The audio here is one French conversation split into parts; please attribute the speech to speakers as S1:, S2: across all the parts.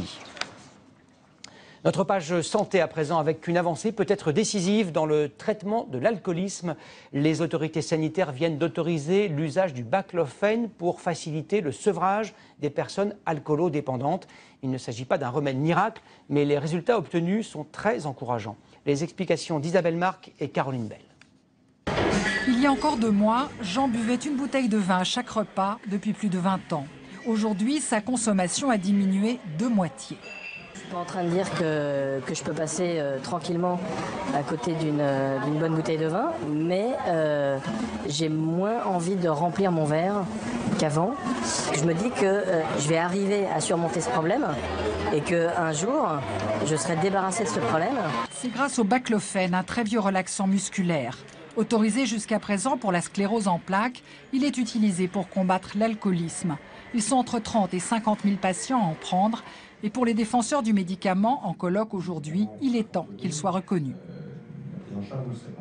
S1: Saint-Denis. Notre page santé à présent avec une avancée peut-être décisive dans le traitement de l'alcoolisme. Les autorités sanitaires viennent d'autoriser l'usage du baclofen pour faciliter le sevrage des personnes alcoolodépendantes. Il ne s'agit pas d'un remède miracle, mais les résultats obtenus sont très encourageants. Les explications d'Isabelle Marc et Caroline Bell.
S2: Il y a encore 2 mois, Jean buvait une bouteille de vin à chaque repas depuis plus de 20 ans. Aujourd'hui, sa consommation a diminué de moitié.
S3: Je suis pas en train de dire que je peux passer tranquillement à côté d'une bonne bouteille de vin, mais j'ai moins envie de remplir mon verre qu'avant. Je me dis que je vais arriver à surmonter ce problème et qu'un jour, je serai débarrassée de ce problème.
S2: C'est grâce au baclofen, un très vieux relaxant musculaire. Autorisé jusqu'à présent pour la sclérose en plaques, il est utilisé pour combattre l'alcoolisme. Ils sont entre 30 et 50 000 patients à en prendre. Et pour les défenseurs du médicament en colloque aujourd'hui, il est temps qu'il soit reconnu.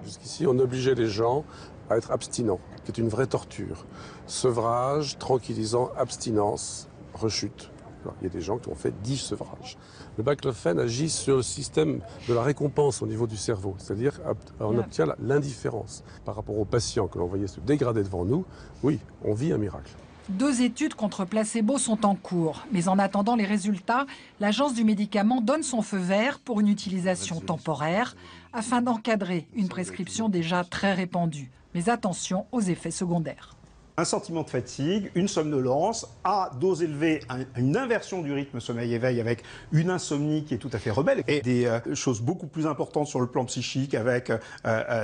S4: Jusqu'ici, on obligeait les gens à être abstinents, qui est une vraie torture. Sevrage, tranquillisant, abstinence, rechute. Alors, il y a des gens qui ont fait 10 sevrages. Le baclofen agit sur le système de la récompense au niveau du cerveau, c'est-à-dire on obtient l'indifférence. Par rapport aux patients que l'on voyait se dégrader devant nous, oui, on vit un miracle.
S2: 2 études contre placebo sont en cours. Mais en attendant les résultats, l'Agence du médicament donne son feu vert pour une utilisation temporaire afin d'encadrer une prescription déjà très répandue. Mais attention aux effets secondaires.
S5: Un sentiment de fatigue, une somnolence, à dose élevée, une inversion du rythme sommeil-éveil avec une insomnie qui est tout à fait rebelle et des choses beaucoup plus importantes sur le plan psychique avec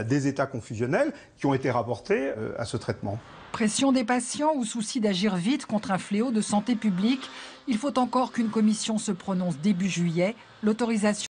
S5: des états confusionnels qui ont été rapportés à ce traitement.
S2: Pression des patients ou souci d'agir vite contre un fléau de santé publique, il faut encore qu'une commission se prononce début juillet. L'autorisation